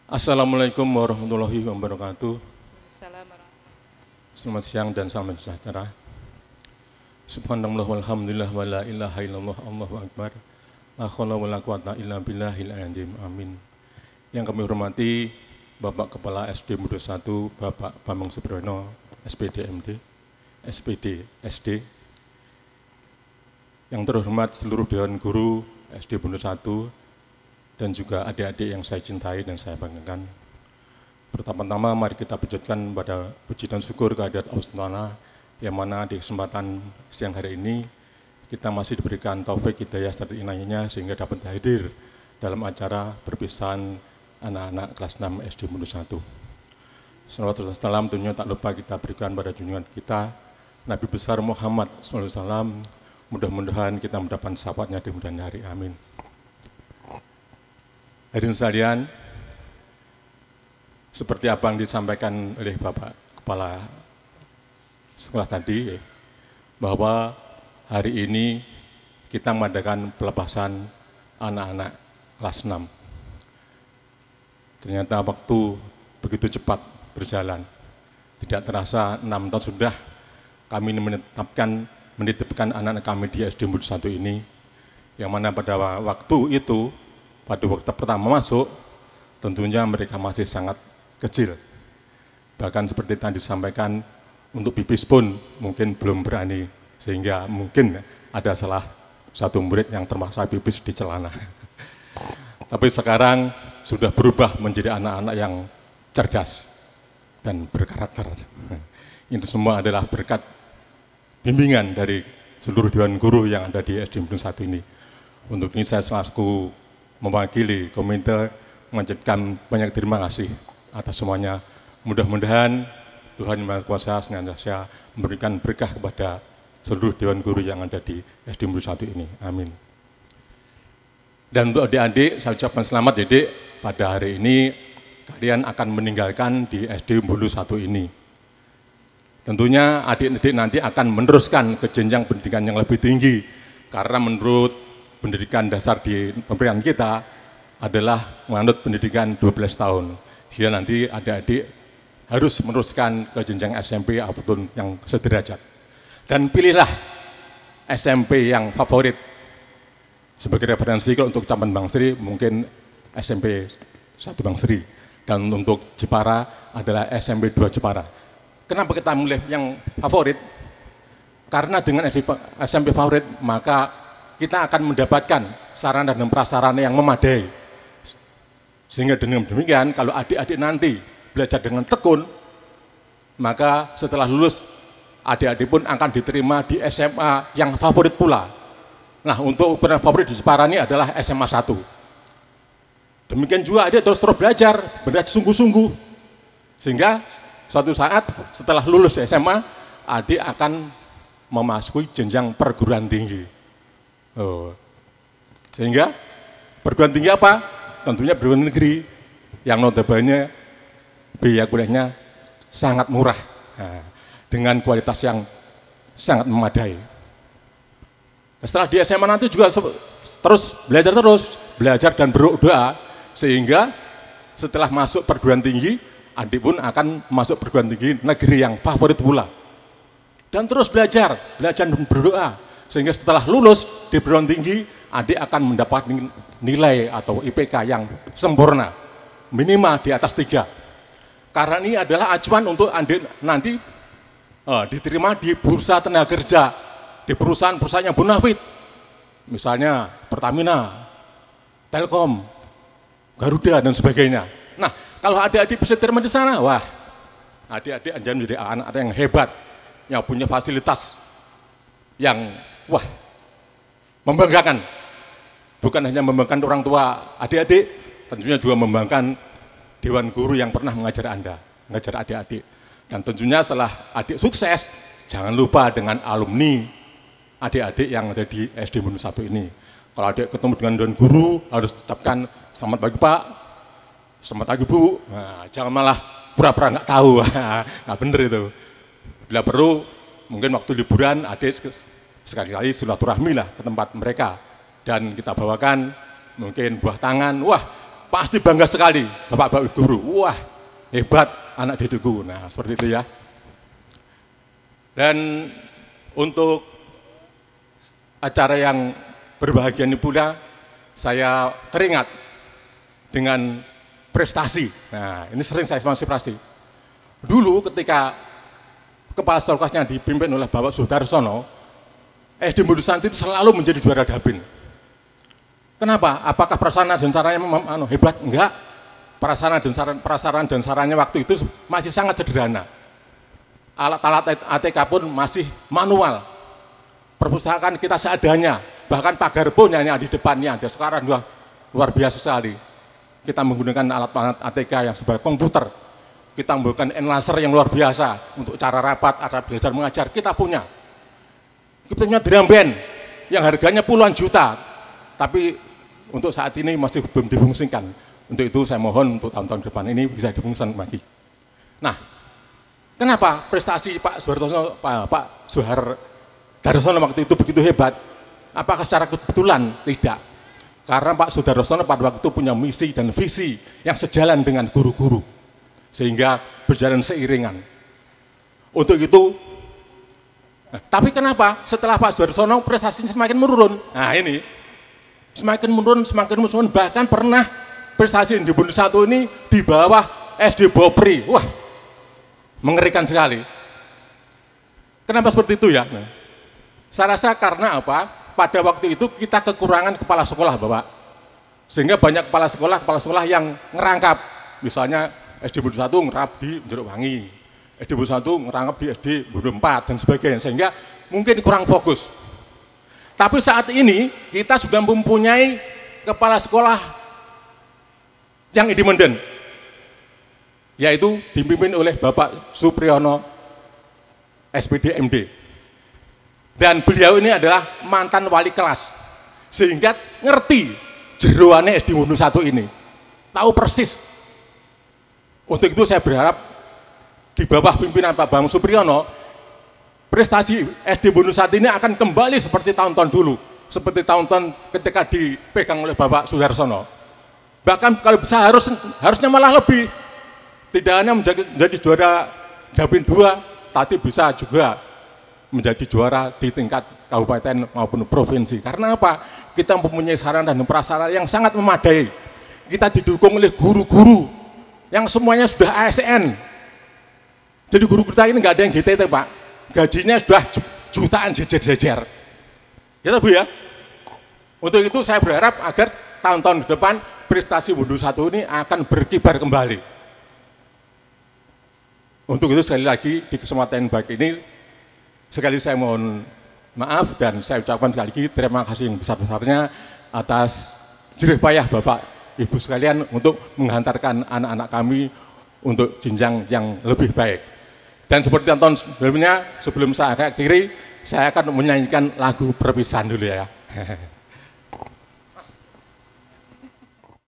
Assalamualaikum warahmatullahi wabarakatuh. Assalamualaikum. Selamat siang dan salam sejahtera. Subhanallah walhamdulillah wa la ilaha illallah Allahu akbar. La haula wa la quwata illa billahil azim. Amin. Yang kami hormati Bapak Kepala SD Mudo 1, Bapak Bambang Subrono, SPD MD, SPD SD. Yang terhormat seluruh Dewan Guru SD Mudo 1 dan juga adik-adik yang saya cintai dan saya banggakan. Pertama-tama mari kita panjatkan pada puji dan syukur kehadirat Allah Subhanahu yang mana di kesempatan siang hari ini kita masih diberikan taufik hidayah serta inayahnya sehingga dapat hadir dalam acara perpisahan anak-anak kelas 6 SD Mudo 1. Salawat serta salam tentunya tak lupa kita berikan pada junjungan kita Nabi besar Muhammad SAW. Mudah-mudahan kita mendapat syafaatnya di kemudian hari. Amin. Hadirin sekalian, seperti apa yang disampaikan oleh Bapak Kepala Sekolah tadi, bahwa hari ini kita mengadakan pelepasan anak-anak kelas 6. Ternyata waktu begitu cepat berjalan. Tidak terasa 6 tahun sudah kami menitipkan anak-anak kami di SD Mudo 1 ini, yang mana pada waktu itu, pada waktu pertama masuk, tentunya mereka masih sangat kecil. Bahkan seperti tadi disampaikan, untuk pipis pun mungkin belum berani, sehingga mungkin ada salah satu murid yang terpaksa pipis di celana. Tapi sekarang sudah berubah menjadi anak-anak yang cerdas dan berkarakter. Itu semua adalah berkat bimbingan dari seluruh Dewan Guru yang ada di SD Mudo 1 ini. Untuk ini saya selaku mewakili komite mengucapkan banyak terima kasih atas semuanya. Mudah-mudahan Tuhan Yang Maha Kuasa senantiasa memberikan berkah kepada seluruh Dewan Guru yang ada di SD Mudo 1 ini. Amin. Dan untuk adik-adik, saya ucapkan selamat ya Dek, pada hari ini kalian akan meninggalkan di SD Mudo 1 ini. Tentunya adik-adik nanti akan meneruskan ke jenjang pendidikan yang lebih tinggi, karena menurut pendidikan dasar di pemberian kita adalah menganut pendidikan 12 tahun. Dia nanti adik-adik harus meneruskan ke jenjang SMP ataupun yang sederajat. Dan pilihlah SMP yang favorit. Sebagai referensi kalau untuk Kecamatan Bangsri mungkin SMP 1 Bangsri. Dan untuk Jepara adalah SMP 2 Jepara. Kenapa kita milih yang favorit? Karena dengan SMP favorit maka kita akan mendapatkan sarana dan prasarana yang memadai. Sehingga dengan demikian, kalau adik-adik nanti belajar dengan tekun, maka setelah lulus, adik-adik pun akan diterima di SMA yang favorit pula. Nah, untuk ukuran favorit di Jepara ini adalah SMA 1. Demikian juga adik terus belajar sungguh-sungguh. Sehingga suatu saat setelah lulus di SMA, adik akan memasuki jenjang perguruan tinggi. Sehingga perguruan tinggi apa? Tentunya perguruan negeri yang notabene biaya kuliahnya sangat murah, dengan kualitas yang sangat memadai. Setelah di SMA nanti juga terus belajar dan berdoa, sehingga setelah masuk perguruan tinggi, adik pun akan masuk perguruan tinggi negeri yang favorit pula. Dan terus belajar dan berdoa. Sehingga setelah lulus di perguruan tinggi, adik akan mendapat nilai atau IPK yang sempurna, minimal di atas 3. Karena ini adalah acuan untuk adik nanti diterima di bursa tenaga kerja, di perusahaan-perusahaan yang bonafit, misalnya Pertamina, Telkom, Garuda, dan sebagainya. Nah, kalau adik-adik bisa terima di sana, wah, adik-adik menjadi anak-anak yang hebat, yang punya fasilitas yang membanggakan. Bukan hanya membanggakan orang tua adik-adik, tentunya juga membanggakan Dewan Guru yang pernah mengajar Anda, mengajar adik-adik. Dan tentunya setelah adik sukses, jangan lupa dengan alumni adik-adik yang ada di SD Mudo 1 ini. Kalau adik ketemu dengan Dewan Guru, harus ucapkan selamat pagi Pak, selamat pagi Bu. Nah, jangan malah pura-pura nggak tahu, nggak bener itu. Bila perlu, mungkin waktu liburan adik sekali-kali silaturahmi lah ke tempat mereka, dan kita bawakan mungkin buah tangan. Wah, pasti bangga sekali Bapak-Bapak guru. Wah, hebat anak didikku. Nah, seperti itu ya. Dan untuk acara yang berbahagia ini pula, saya teringat dengan prestasi. Nah, ini sering saya masih prestasi. Dulu ketika kepala sekolahnya dipimpin oleh Bapak Sudarsono, SD Mudu Santi itu selalu menjadi juara Dabin. Kenapa? Apakah prasarana dan sarannya hebat? Enggak. Prasarana dan sarannya waktu itu masih sangat sederhana. Alat-alat ATK pun masih manual. Perpustakaan kita seadanya, bahkan pagar pun hanya di depannya. Dan sekarang luar biasa sekali. Kita menggunakan alat-alat ATK yang sebagai komputer. Kita menggunakan enlaser yang luar biasa untuk cara rapat, cara belajar mengajar. Kita punya drum band yang harganya puluhan juta, tapi untuk saat ini masih belum difungsikan. Untuk itu saya mohon untuk tahun-tahun depan ini bisa difungsikan lagi. Nah, kenapa prestasi Pak Sudarsono waktu itu begitu hebat? Apakah secara kebetulan? Tidak. Karena Pak Sudarsono pada waktu itu punya misi dan visi yang sejalan dengan guru-guru, sehingga berjalan seiringan. Untuk itu, tapi kenapa setelah Pak Sudarsono prestasinya semakin menurun? Nah ini, semakin menurun, bahkan pernah prestasi di Bundu 1 ini di bawah SD Bopri. Wah, mengerikan sekali. Kenapa seperti itu ya? Nah, saya rasa karena apa? Pada waktu itu kita kekurangan kepala sekolah, Bapak. Sehingga banyak kepala sekolah yang ngerangkap. Misalnya SD Bundu 1 ngerangkap di Jerukwangi, SD Bundu 1 ngerangkap di SD Bundu 4 dan sebagainya. Sehingga mungkin kurang fokus. Tapi saat ini kita sudah mempunyai kepala sekolah yang independen, yaitu dipimpin oleh Bapak Supriyono SPD MD. Dan beliau ini adalah mantan wali kelas, sehingga ngerti jeroannya SD Bundu 1 ini, tahu persis. Untuk itu saya berharap di bawah pimpinan Pak Bambang Supriyono, prestasi SD Bundu 1 ini akan kembali seperti tahun-tahun dulu, seperti tahun-tahun ketika dipegang oleh Bapak Sudarsono. Bahkan kalau bisa harusnya malah lebih, tidak hanya menjadi juara Dabin 2, tapi bisa juga menjadi juara di tingkat kabupaten maupun provinsi. Karena apa? Kita mempunyai sarana dan prasarana yang sangat memadai. Kita didukung oleh guru-guru yang semuanya sudah ASN. Jadi guru kita ini nggak ada yang GTT, Pak. Gajinya sudah jutaan jejer-jejer. Ya Bu ya. Untuk itu saya berharap agar tahun-tahun ke depan prestasi Bundu 1 ini akan berkibar kembali. Untuk itu sekali lagi di kesempatan baik ini, sekali saya mohon maaf dan saya ucapkan sekali lagi terima kasih yang besar-besarnya atas jerih payah Bapak Ibu sekalian untuk menghantarkan anak-anak kami untuk jenjang yang lebih baik. Dan seperti tahun sebelumnya, sebelum saya akhiri, saya akan menyanyikan lagu perpisahan dulu ya.